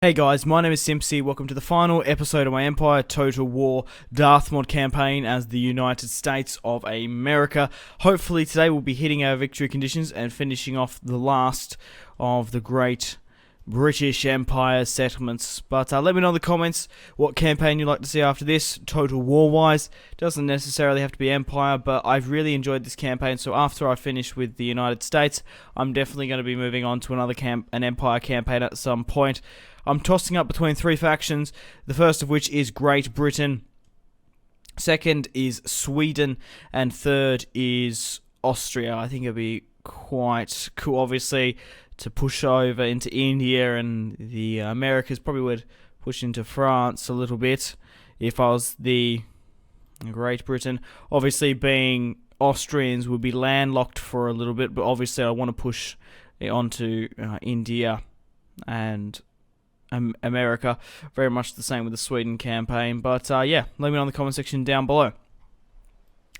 Hey guys, my name is Simpzy. Welcome to the final episode of my Empire Total War Darthmod campaign as the United States of America. Hopefully today we'll be hitting our victory conditions and finishing off the last of the great British Empire settlements. But let me know in the comments what campaign you'd like to see after this, Total War wise. Doesn't necessarily have to be Empire, but I've really enjoyed this campaign, so after I finish with the United States, I'm definitely going to be moving on to an Empire campaign at some point. I'm tossing up between three factions, the first of which is Great Britain, second is Sweden, and third is Austria. I think it'd be quite cool, obviously, to push over into India, and the Americas probably would push into France a little bit if I was the Great Britain. Obviously, being Austrians would be landlocked for a little bit, but obviously I want to push it onto India and America. Very much the same with the Sweden campaign. But yeah, let me know in the comment section down below.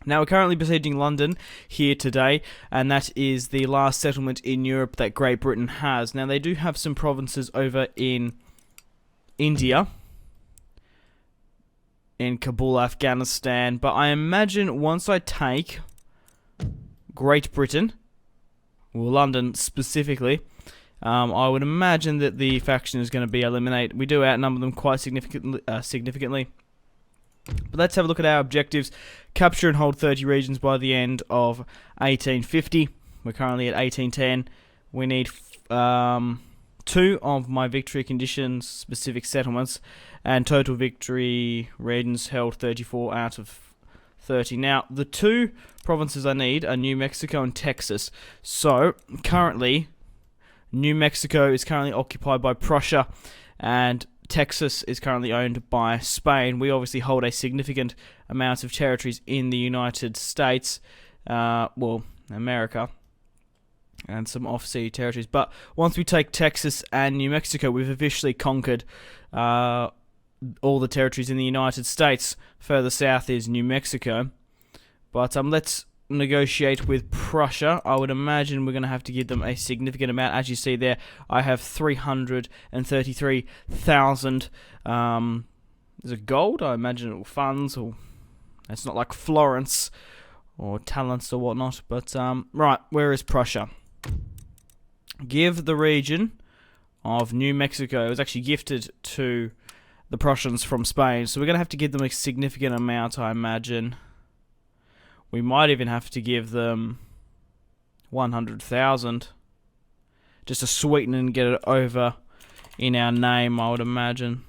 Now, we're currently besieging London here today, and that is the last settlement in Europe that Great Britain has. Now, they do have some provinces over in India, in Kabul, Afghanistan, but I imagine once I take Great Britain, or London specifically, I would imagine that the faction is going to be eliminated. We do outnumber them quite significantly. But let's have a look at our objectives. Capture and hold 30 regions by the end of 1850. We're currently at 1810. We need 2 of my victory conditions specific settlements, and total victory regions held 34 out of 30. Now, the 2 provinces I need are New Mexico and Texas. So, currently, New Mexico is currently occupied by Prussia, and Texas is currently owned by Spain. We obviously hold a significant amount of territories in the United States, well, America, and some off-sea territories. But once we take Texas and New Mexico, we've officially conquered all the territories in the United States. Further south is New Mexico. But let's negotiate with Prussia. I would imagine we're going to have to give them a significant amount. As you see there, I have 333,000 is it gold? I imagine it funds, or it's not like Florence or talents or whatnot. But right, where is Prussia? Give the region of New Mexico. It was actually gifted to the Prussians from Spain, so we're going to have to give them a significant amount, I imagine. We might even have to give them 100,000 just to sweeten and get it over in our name, I would imagine.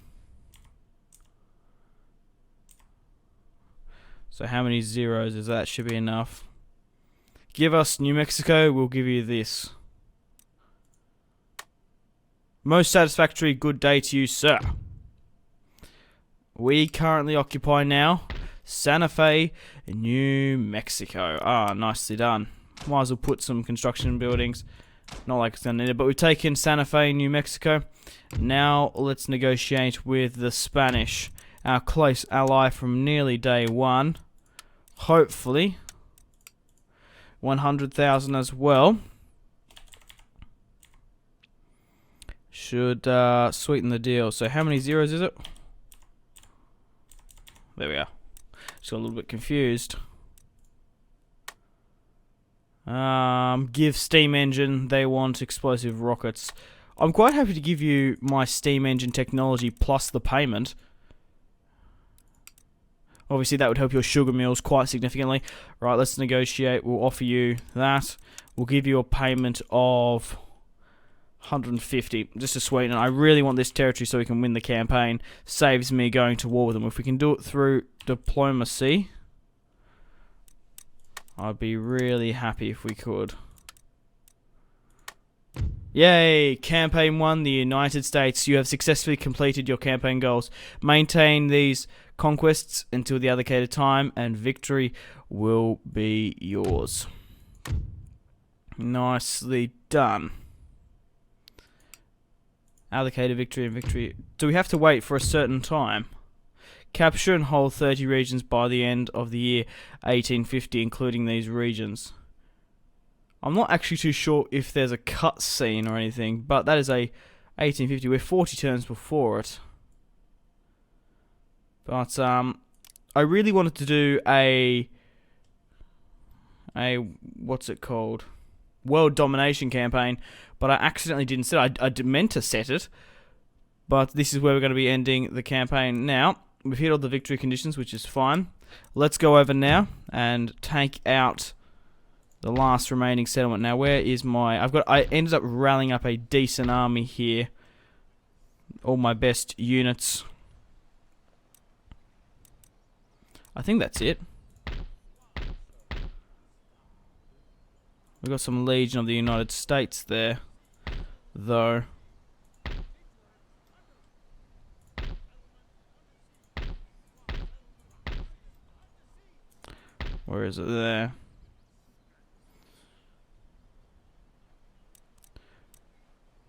So how many zeros is that? Should be enough. Give us New Mexico, we'll give you this. Most satisfactory, good day to you, sir. We currently occupy now Santa Fe, New Mexico. Ah, nicely done. Might as well put some construction buildings. Not like it's going to need it, but we've taken Santa Fe, New Mexico. Now let's negotiate with the Spanish, our close ally from nearly day one. Hopefully 100,000 as well. Should sweeten the deal. So how many zeros is it? There we are. Just got a little bit confused. Give steam engine. They want explosive rockets. I'm quite happy to give you my steam engine technology plus the payment. Obviously, that would help your sugar mills quite significantly. Right, let's negotiate. We'll offer you that. We'll give you a payment of 150, just to sweeten. I really want this territory so we can win the campaign. Saves me going to war with them. If we can do it through diplomacy, I'd be really happy if we could. Yay! Campaign 1, the United States. You have successfully completed your campaign goals. Maintain these conquests until the allocated time, and victory will be yours. Nicely done. Allocated victory and victory. Do we have to wait for a certain time? Capture and hold 30 regions by the end of the year 1850, including these regions. I'm not actually too sure if there's a cut scene or anything, but that is a 1850. We're 40 turns before it. But I really wanted to do a what's it called? World domination campaign, but I accidentally didn't set it. I meant to set it, but this is where we're going to be ending the campaign now. We've hit all the victory conditions, which is fine. Let's go over now and take out the last remaining settlement. Now, where is my... I ended up rallying up a decent army here. All my best units. I think that's it. We've got some Legion of the United States there, though. Where is it there?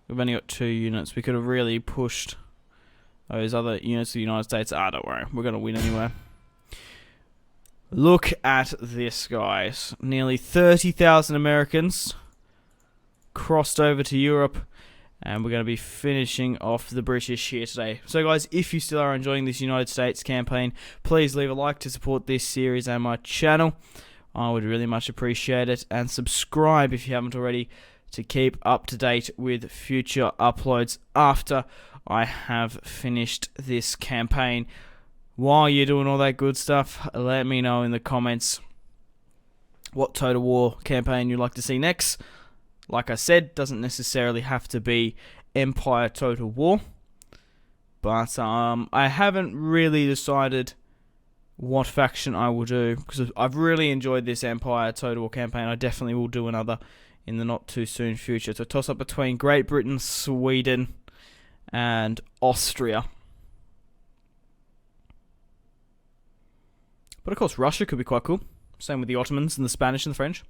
We've only got 2 units. We could have really pushed those other units of the United States. Ah, don't worry. We're going to win anyway. Look at this, guys. Nearly 30,000 Americans crossed over to Europe. And we're going to be finishing off the British here today. So, guys, if you still are enjoying this United States campaign, please leave a like to support this series and my channel. I would really much appreciate it. And subscribe if you haven't already to keep up to date with future uploads after I have finished this campaign. While you're doing all that good stuff, let me know in the comments what Total War campaign you'd like to see next. Like I said, doesn't necessarily have to be Empire Total War. But I haven't really decided what faction I will do, because I've really enjoyed this Empire Total War campaign. I definitely will do another in the not too soon future. It's a toss up between Great Britain, Sweden, and Austria. But of course, Russia could be quite cool. Same with the Ottomans and the Spanish and the French.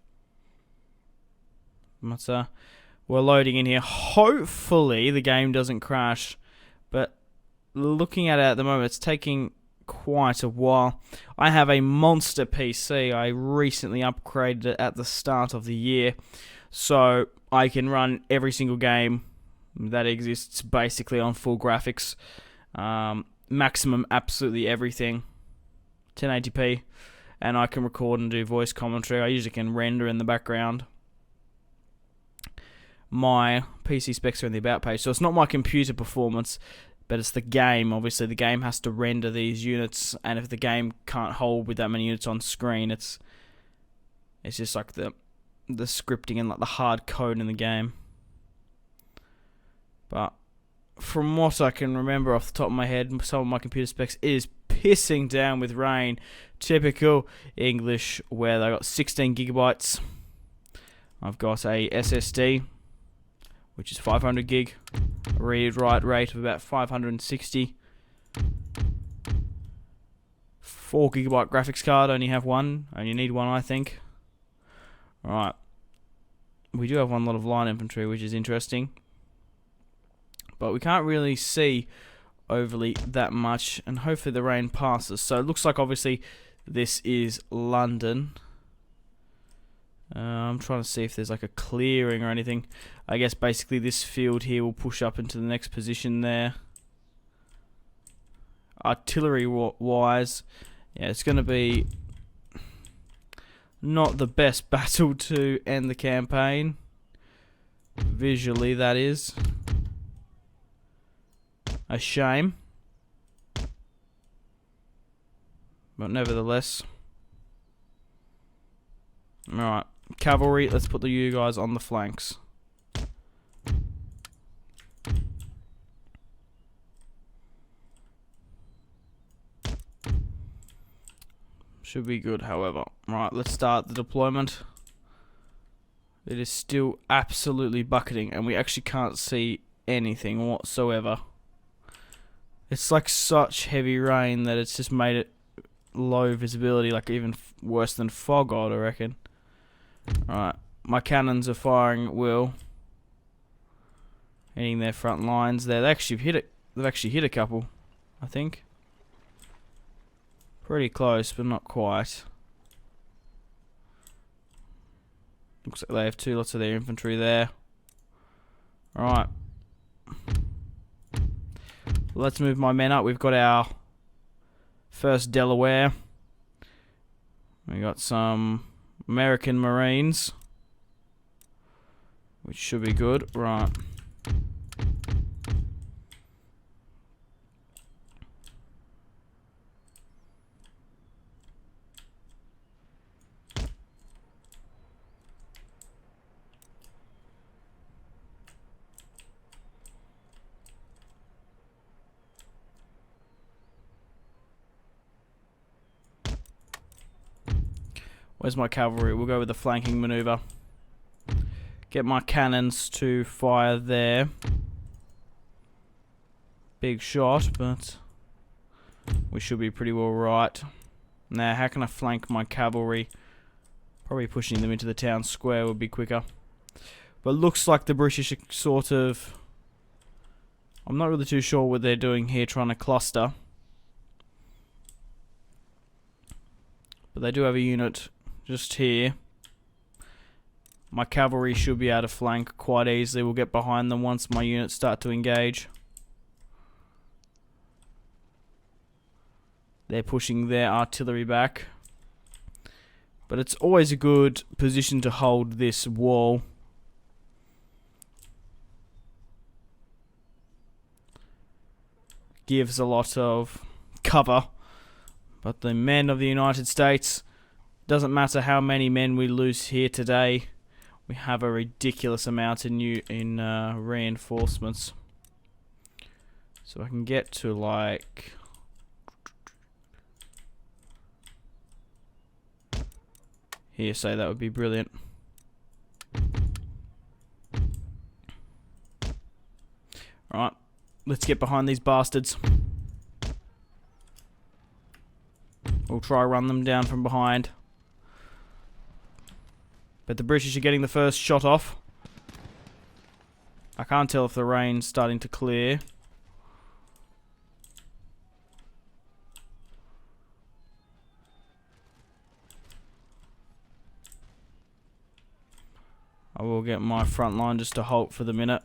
But we're loading in here. Hopefully the game doesn't crash. But looking at it at the moment, it's taking quite a while. I have a monster PC. I recently upgraded it at the start of the year. So I can run every single game that exists basically on full graphics. Maximum absolutely everything. 1080p. And I can record and do voice commentary. I usually can render in the background. My PC specs are in the About page. So it's not my computer performance, but it's the game. Obviously, the game has to render these units. And if the game can't hold with that many units on screen, it's just like the scripting and like the hard code in the game. But from what I can remember off the top of my head, some of my computer specs is pissing down with rain. Typical English where I got 16 gigabytes. I've got a SSD, which is 500 gig. Read-write rate of about 560. 4 gigabyte graphics card. Only have one. Only need one, I think. Alright. We do have one lot of line infantry, which is interesting. But we can't really see overly that much, and hopefully the rain passes. So it looks like obviously this is London. I'm trying to see if there's like a clearing or anything. I guess basically this field here will push up into the next position there. Artillery wise, yeah, it's going to be not the best battle to end the campaign. Visually, that is a shame, but nevertheless. Alright, cavalry, let's put you guys on the flanks. Should be good, however. Right, let's start the deployment. It is still absolutely bucketing, and we actually can't see anything whatsoever. It's like such heavy rain that it's just made it low visibility, like even worse than fog, I reckon. Alright, my cannons are firing at will. Hitting their front lines there. They actually hit it. They've actually hit a couple, I think. Pretty close, but not quite. Looks like they have 2 lots of their infantry there. Alright. Let's move my men up. We've got our first Delaware. We got some American Marines, which should be good. Right. Where's my cavalry? We'll go with the flanking maneuver. Get my cannons to fire there. Big shot, but we should be pretty well right. Now, how can I flank my cavalry? Probably pushing them into the town square would be quicker. But looks like the British are sort of... I'm not really too sure what they're doing here, trying to cluster. But they do have a unit just here. My cavalry should be able to flank quite easily. We'll get behind them once my units start to engage. They're pushing their artillery back. But it's always a good position to hold this wall. Gives a lot of cover. But the men of the United States, doesn't matter how many men we lose here today, we have a ridiculous amount in reinforcements. So I can get to like... Here, say that would be brilliant. Alright, let's get behind these bastards. We'll try run them down from behind. But the British are getting the first shot off. I can't tell if the rain's starting to clear. I will get my front line just to halt for the minute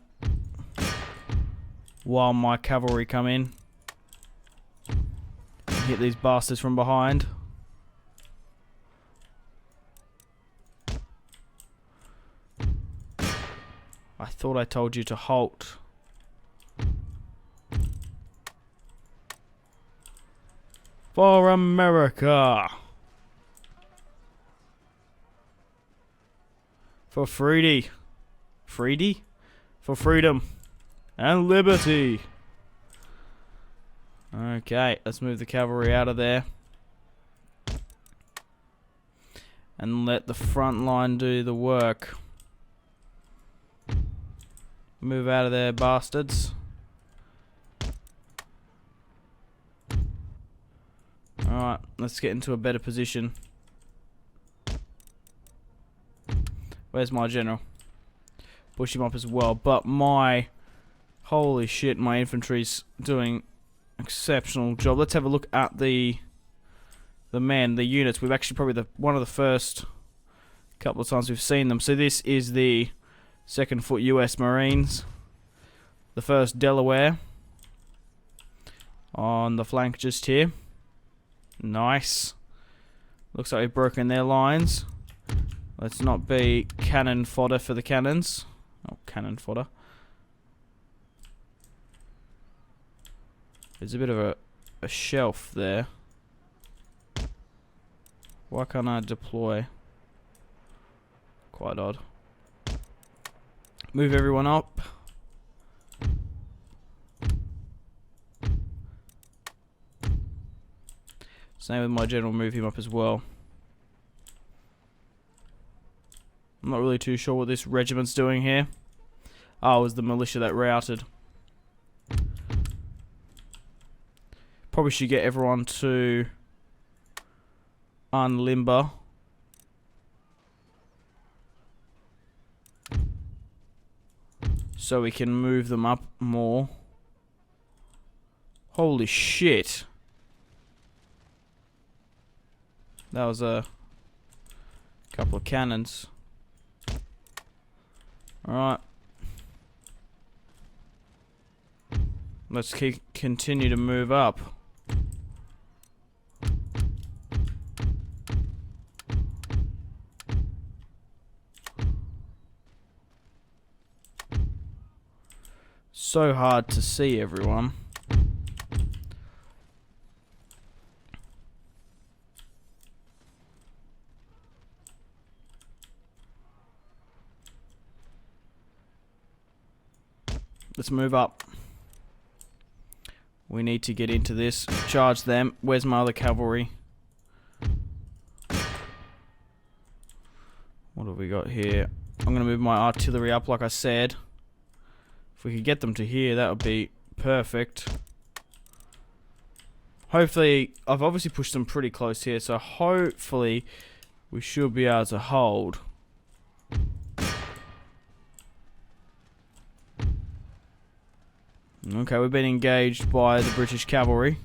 while my cavalry come in. Hit these bastards from behind. I thought I told you to halt. For America. For Freedy. Freedy? For freedom. And liberty. Okay, let's move the cavalry out of there. And let the front line do the work. Move out of there, bastards. Alright, let's get into a better position. Where's my general? Push him up as well. But my... Holy shit, my infantry's doing exceptional job. Let's have a look at the men, the units. We've actually probably one of the first couple of times we've seen them. So this is the 2nd Foot US Marines. The 1st Delaware. On the flank just here. Nice. Looks like we've broken their lines. Let's not be cannon fodder for the cannons. Oh, cannon fodder. There's a bit of a shelf there. Why can't I deploy? Quite odd. Move everyone up. Same with my general, move him up as well. I'm not really too sure what this regiment's doing here. Oh, it was the militia that routed. Probably should get everyone to unlimber. So we can move them up more. Holy shit. That was a couple of cannons. Alright. Let's continue to move up. So hard to see everyone. Let's move up. We need to get into this. Charge them. Where's my other cavalry? What have we got here? I'm going to move my artillery up like I said. If we could get them to here, that would be perfect. Hopefully, I've obviously pushed them pretty close here, so hopefully we should be able to hold. Okay, we've been engaged by the British cavalry.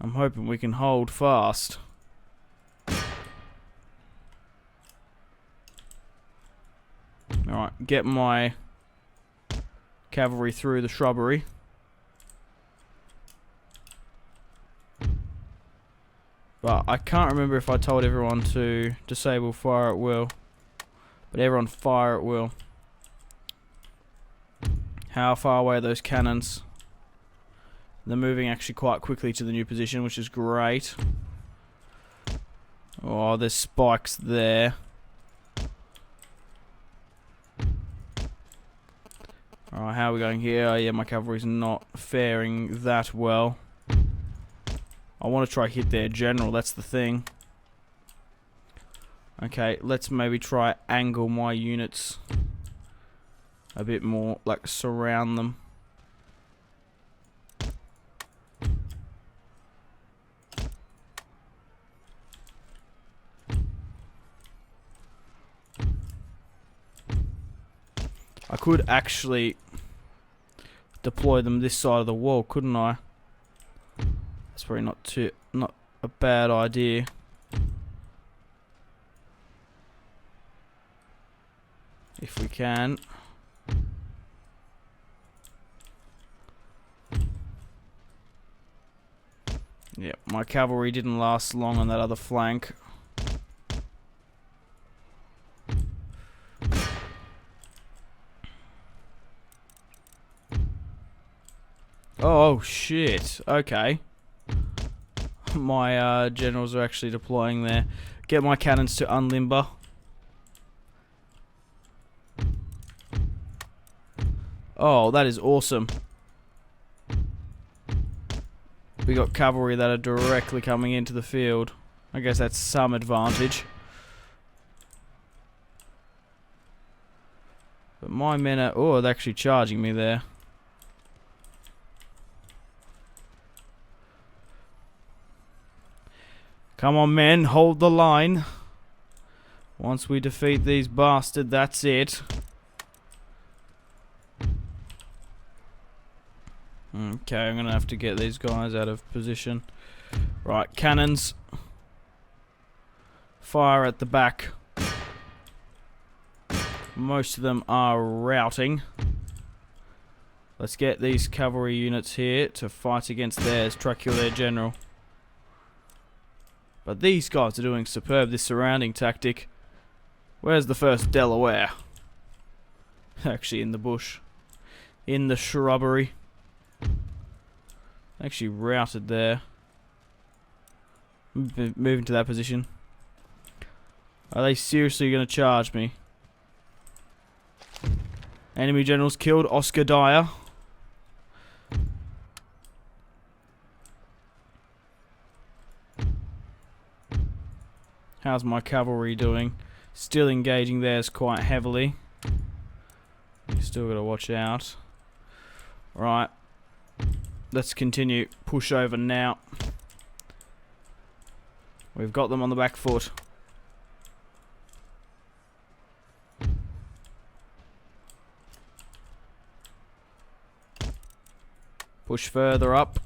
I'm hoping we can hold fast. Alright, get my cavalry through the shrubbery. But I can't remember if I told everyone to disable fire at will. But everyone fire at will. How far away are those cannons? They're moving actually quite quickly to the new position, which is great. Oh, there's spikes there. Alright, how are we going here? Oh, yeah, my cavalry's not faring that well. I want to try hit their general, that's the thing. Okay, let's maybe try angle my units a bit more, like surround them. I could actually deploy them this side of the wall, couldn't I? That's probably not a bad idea. If we can. Yeah, my cavalry didn't last long on that other flank. Oh shit, okay. My generals are actually deploying there. Get my cannons to unlimber. Oh, that is awesome. We got cavalry that are directly coming into the field. I guess that's some advantage. But my men are... oh, they're actually charging me there. Come on, men, hold the line. Once we defeat these bastards, that's it. Okay, I'm gonna have to get these guys out of position. Right, cannons. Fire at the back. Most of them are routing. Let's get these cavalry units here to fight against theirs, try to kill their general. But these guys are doing superb, this surrounding tactic. Where's the first Delaware? Actually in the bush. In the shrubbery. Actually routed there. Moving to that position. Are they seriously going to charge me? Enemy generals killed. Oscar Dyer. How's my cavalry doing? Still engaging theirs quite heavily. You still got to watch out. Right. Let's continue. Push over now. We've got them on the back foot. Push further up.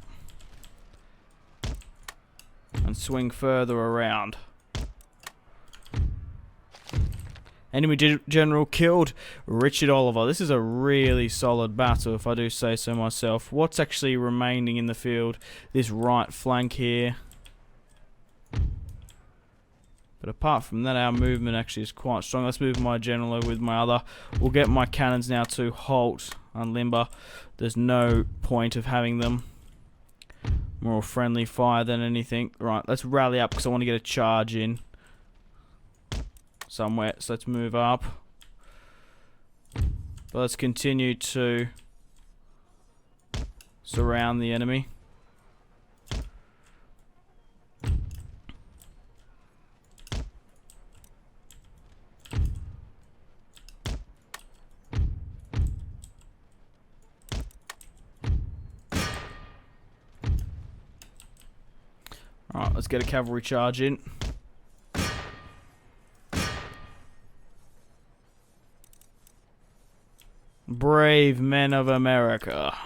And swing further around. Enemy general killed. Richard Oliver. This is a really solid battle, if I do say so myself. What's actually remaining in the field? This right flank here. But apart from that, our movement actually is quite strong. Let's move my general over with my other. We'll get my cannons now to halt, unlimber. There's no point of having them. More friendly fire than anything. Right, let's rally up because I want to get a charge in somewhere. So let's move up. But let's continue to surround the enemy. Alright, let's get a cavalry charge in. Brave men of America.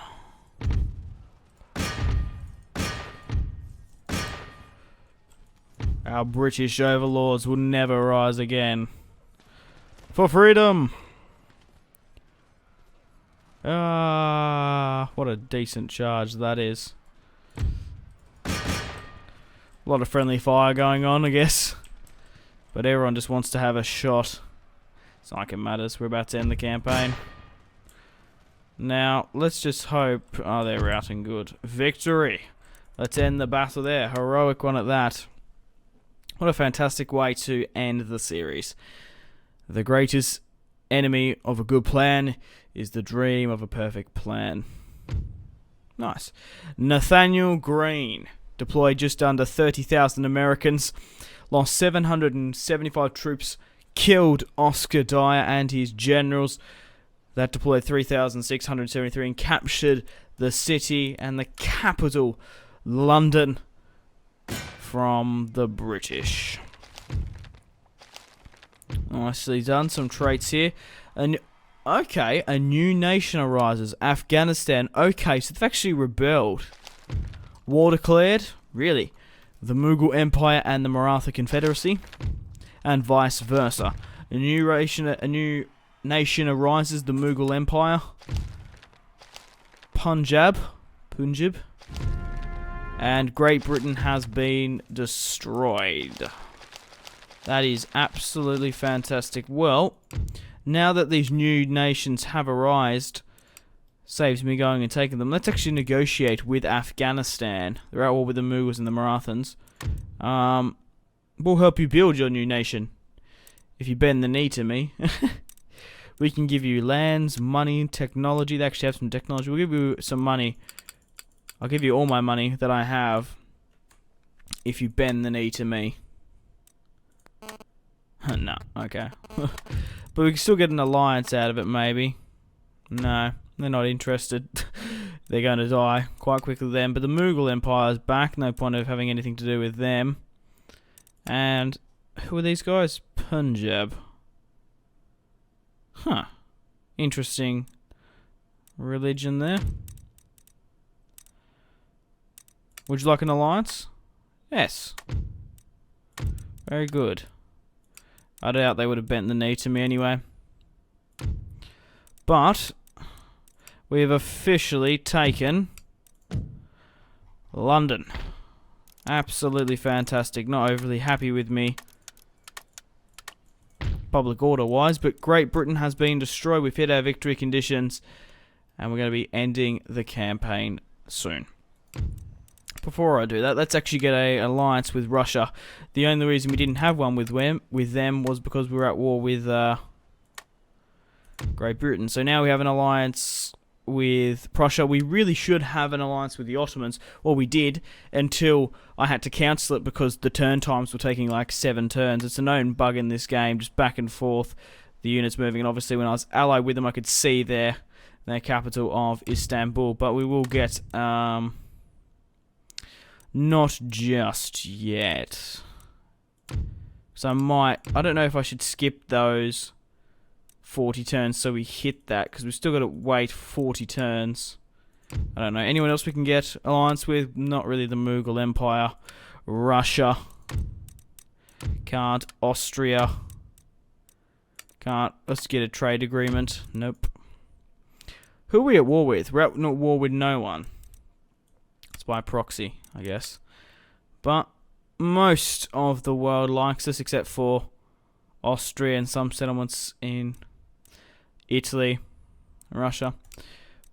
Our British overlords will never rise again. For freedom! What a decent charge that is. A lot of friendly fire going on, I guess. But everyone just wants to have a shot. It's not like it matters. We're about to end the campaign. Now, let's just hope... Oh, they're routing good. Victory! Let's end the battle there. Heroic one at that. What a fantastic way to end the series. The greatest enemy of a good plan is the dream of a perfect plan. Nice. Nathaniel Greene. Deployed just under 30,000 Americans. Lost 775 troops. Killed Oscar Dyer and his generals. That deployed 3,673 and captured the city and the capital, London, from the British. Nicely done. Some traits here. And okay, a new nation arises. Afghanistan. Okay, so they've actually rebelled. War declared? Really? The Mughal Empire and the Maratha Confederacy? And vice versa. A new nation arises, the Mughal Empire. Punjab. And Great Britain has been destroyed. That is absolutely fantastic. Well, now that these new nations have arisen, saves me going and taking them. Let's actually negotiate with Afghanistan. They're at war with the Mughals and the Marathans. We'll help you build your new nation. If you bend the knee to me. We can give you lands, money, technology. They actually have some technology. We'll give you some money. I'll give you all my money that I have if you bend the knee to me. No, okay. But we can still get an alliance out of it, maybe. No. They're not interested. They're going to die quite quickly then. But the Mughal Empire is back. No point of having anything to do with them. And who are these guys? Punjab. Huh. Interesting religion there. Would you like an alliance? Yes. Very good. I doubt they would have bent the knee to me anyway. But we have officially taken London. Absolutely fantastic. Not overly happy with me public order wise, but Great Britain has been destroyed. We've hit our victory conditions and we're going to be ending the campaign soon. Before I do that, let's actually get an alliance with Russia. The only reason we didn't have one with them was because we were at war with Great Britain. So now we have an alliance with Prussia. We really should have an alliance with the Ottomans. Well, we did until I had to cancel it because the turn times were taking like 7 turns. It's a known bug in this game, just back and forth, the units moving. And obviously when I was allied with them, I could see their capital of Istanbul. But we will get not just yet. So I don't know if I should skip those 40 turns so we hit that, because we've still got to wait 40 turns. I don't know. Anyone else we can get alliance with? Not really the Mughal Empire. Russia. Can't. Austria. Can't. Let's get a trade agreement. Nope. Who are we at war with? We're at not war with no one. It's by proxy, I guess. But most of the world likes us, except for Austria and some settlements in Italy and Russia.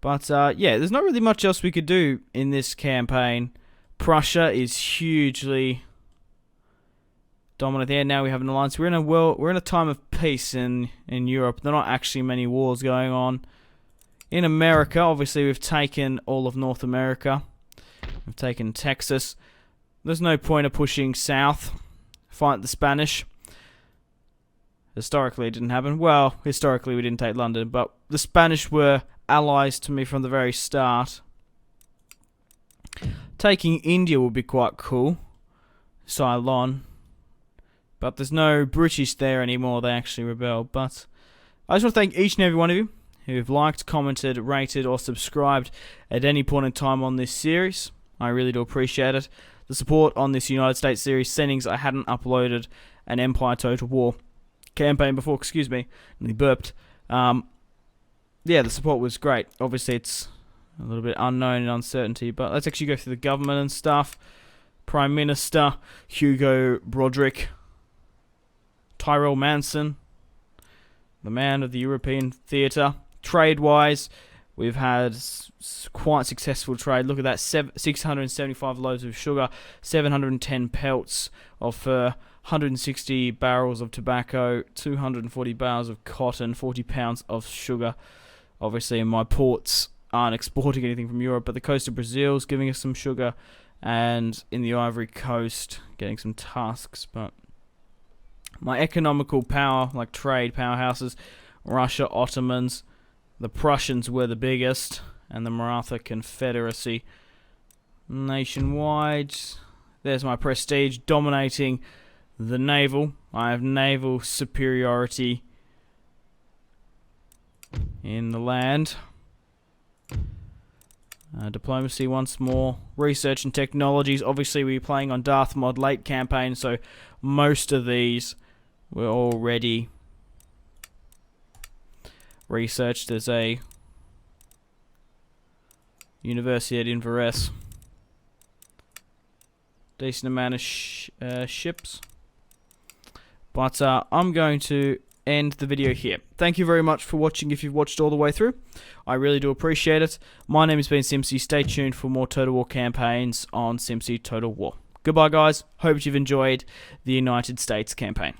But yeah, there's not really much else we could do in this campaign. Prussia is hugely dominant there. Now we have an alliance. We're in a time of peace in Europe. There are not actually many wars going on. In America, obviously, we've taken all of North America. We've taken Texas. There's no point of pushing south, fight the Spanish. Historically, it didn't happen. Well, historically, we didn't take London, but the Spanish were allies to me from the very start. Taking India would be quite cool. Ceylon. But there's no British there anymore. They actually rebelled. But I just want to thank each and every one of you who've liked, commented, rated, or subscribed at any point in time on this series. I really do appreciate it. The support on this United States series settings, I hadn't uploaded an Empire Total War campaign before, excuse me, nearly burped. Yeah, the support was great. Obviously, it's a little bit unknown and uncertainty, but let's actually go through the government and stuff. Prime Minister Hugo Broderick, Tyrell Manson, the man of the European theatre. Trade-wise, we've had quite successful trade. Look at that, 675 loads of sugar, 710 pelts of fur, 160 barrels of tobacco, 240 barrels of cotton, 40 pounds of sugar. Obviously, my ports aren't exporting anything from Europe, but the coast of Brazil is giving us some sugar, and in the Ivory Coast, getting some tusks. But my economical power, like trade powerhouses, Russia, Ottomans, the Prussians were the biggest, and the Maratha Confederacy. Nationwide, there's my prestige, dominating the naval. I have naval superiority in the land. Diplomacy once more. Research and technologies. Obviously, we're playing on Darthmod late campaign, so most of these were already researched. There's a university at Inverness. Decent amount of ships. But I'm going to end the video here. Thank you very much for watching if you've watched all the way through. I really do appreciate it. My name has been Simpzy. Stay tuned for more Total War campaigns on Simpzy Total War. Goodbye, guys. Hope you've enjoyed the United States campaign.